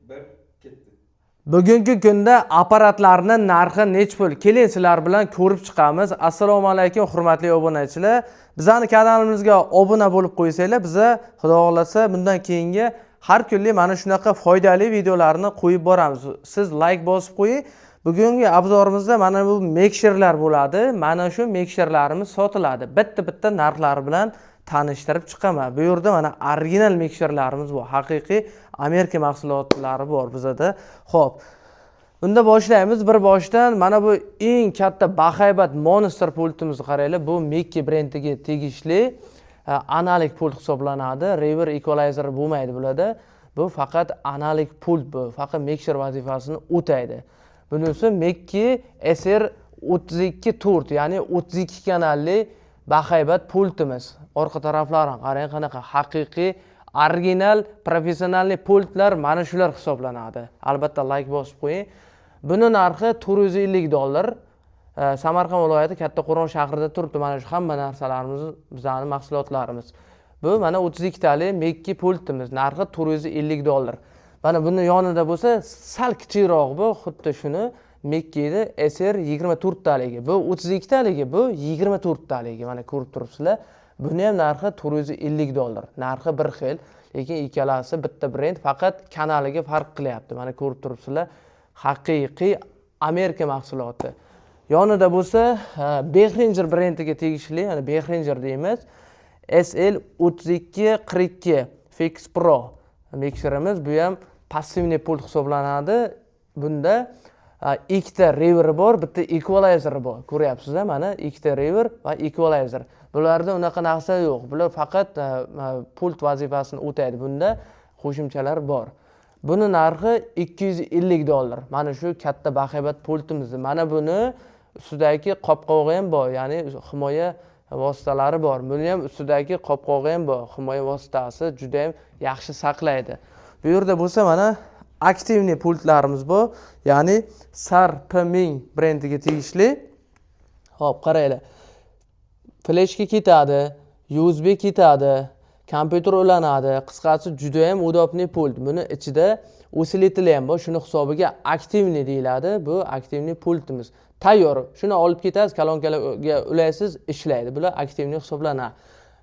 bir ketdi. Bugungi kunda apparatlarni narxi nech pul? Keling sizlar bilan ko'rib chiqamiz. Assalomu alaykum hurmatli obunachilar. Bizning kanalimizga obuna bo'lib qo'ysanglar, biza xudo xolasa bundan keyingi har kunlik mana shunaqa foydali videolarni qo'yib boramiz. Siz like bosib qo'ying. Bugungi obzorimizda mana bu mekshirlar bo'ladi. Mana shu mekshirlarimiz sotiladi. Bitta narxlari bilan tanishtirib chiqaman. Bu yerda mana original mekshirlarimiz bor. Haqiqiy Amerika mahsulotlari bor bizada. Xo'p. Bunda boshlaymiz. Bir boshdan mana bu eng katta bahaybat Monster pultimizni qaranglar. Bu Mackie brendiga tegishli analog pult hisoblanadi. Reverb equalizer bo'lmaydi bularda. Bu faqat analog pult bu. Faqat mekshir vazifasini o'taydi. Bunisi Mackie SR32 Tourt, ya'ni 32 kanalli bahaybat pultimiz. Orqa taraflarini qarang, qanaqa haqiqiy original professional pultlar mana shular hisoblanadi. Albatta like bosib qo'ying. Buni narxi $450. Samarqand viloyati Kattaqo'rg'on shahrida turibdi. Mana shu hamma narsalarimiz bizning mahsulotlarimiz. Bu mana 32 tali Mackie pultimiz. Narxi $450. Mana buni yonida bo'lsa, sal kichikroq bu, xuddi shuni Mackie'da SR24 taligi. Bu 32 taligi, bu 24 taligi. Mana ko'rib turibsizlar. Buni ham narxi $450. Narxi bir xil, lekin ikkalasi bitta brend, faqat kanaliga farq qilyapti. Mana ko'rib turibsizlar. Haqiqiy Amerika mahsuloti. Yonida bo'lsa, Behringer brendiga tegishli, mana Behringer deymiz. SL3242 Fix Pro mekshirimiz. Bu ham passivniy pult hisoblanadi. Bunda ikkita reverb bor, bitta equalizer bor. Ko'ryapsizlar, mana ikkita reverb va equalizer. Bularda unaqa narsa yo'q. Bular faqat pult vazifasini o'taydi. Bunda qo'shimchalar bor. Buni narxi $250. Mana shu katta bahaybat pultimiz. Mana buni ustidagi qopqog'i ham bor, ya'ni himoya vositalari bor. Buni ham ustidagi qopqog'i ham bor. Himoya vositasi juda ham yaxshi saqlaydi. Bu yerda bo'lsa mana aktivniy pultlarimiz bor, ya'ni Sarpming brendiga tegishli. Xo'p, qaranglar. Flashga ketadi, USB ketadi, kompyuter ulanadi. Qisqasi juda ham udobniy pult. Buni ichida osillitli ham bor. Shuni hisobiga aktivniy deyiladi. Bu aktivniy pultimiz. Tayyor. Shuni olib ketasiz, kolonkalarga ulaysiz, ishlaydi. Bular aktivniy hisoblanadi.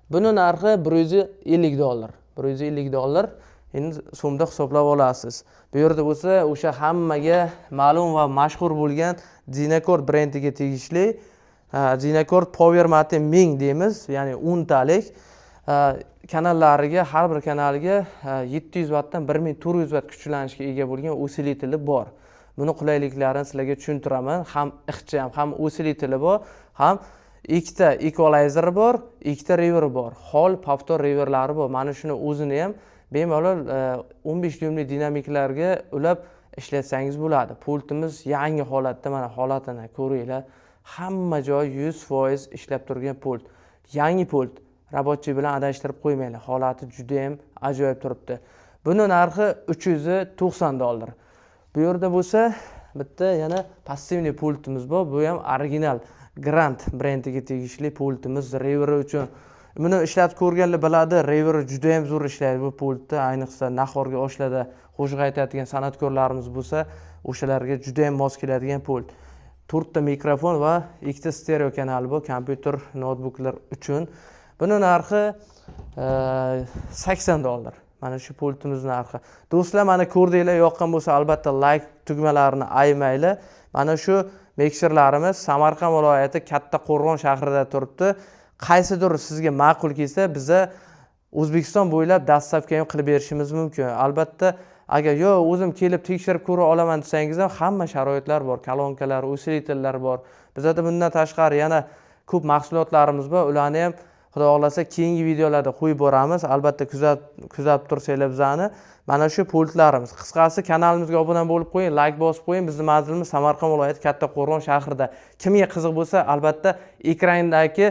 Buni narxi $150. $150. Endi so'mda hisoblab olasiz. Bu yerda bo'lsa, o'sha hammaga ma'lum va mashhur bo'lgan Dynacord brendiga tegishli Dynacord Power Mate 1000 deymiz, ya'ni 10 talik kanallariga, har bir kanaliga 700 wattdan 1400 watt kuchlanishga ega bo'lgan osillitli bor. Buni qulayliklarini sizlarga tushuntiraman. Ham ixcham, ham osillitli bor, ham ikkita equalizer bor, ikkita reverb bor. Hol pavtor reverblari bor. Mana shuni o'zini ham bemalol 15 dyumli dinamiklarga ulab ishlatsangiz bo'ladi. Pultimiz yangi holatda, mana holatini ko'ringlar. Hamma joy 100% ishlab turgan pult. Yangi pult. Robotchi bilan adashtirib qo'ymanglar. Holati juda ham ajoyib turibdi. Buni narxi $390. Bu yerda bo'lsa, bitta yana passivniy pultimiz bor. Bu ham original Grand brendiga tegishli pultimiz, reverb uchun. Buni ishlatib ko'rganlar biladi, reverb juda ham zo'r ishlaydi bu pultda, ayniqsa nahorga oshlarda qo'shiq aytadigan san'atkorlarimiz bo'lsa, o'shalarga juda ham mos keladigan pult. 4 ta mikrofon va 2 ta stereo kanali bor kompyuter, notebooklar uchun. Buni narxi $80. Mana shu pultimiz narxi. Do'stlar, mana ko'rdinglar, yoqqan bo'lsa albatta like tugmalarini aymanglar. Mana shu mekshirlarimiz Samarqand viloyati Kattaqo'rg'on shahrida turibdi. Qaysidir sizga ma'qul kelsa, biza O'zbekiston bo'ylab dastlabki ham qilib berishimiz mumkin. Albatta, agar yo o'zim kelib tekshirib ko'ra olaman desangiz ham hamma sharoitlar bor, kolonkalar, osillitlar bor. Bizda bundan tashqari yana ko'p mahsulotlarimiz bor. Ularni ham xudo xolasa keyingi videolarda qo'yib boramiz. Albatta kuzatib tursanglar bizani. Mana shu pultlarimiz. Qisqasi kanalimizga obuna bo'lib qo'ying, like bosib qo'ying. Bizning manzilimiz Samarqand viloyati Kattaqo'rg'on shahrida. Kimga qiziq bo'lsa, albatta ekrandagi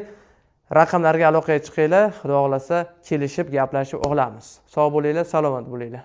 raqamlarga aloqaga chiqinglar. Xudo xolasa kelishib, gaplashib olamiz. Sog' bo'linglar, salomat bo'linglar.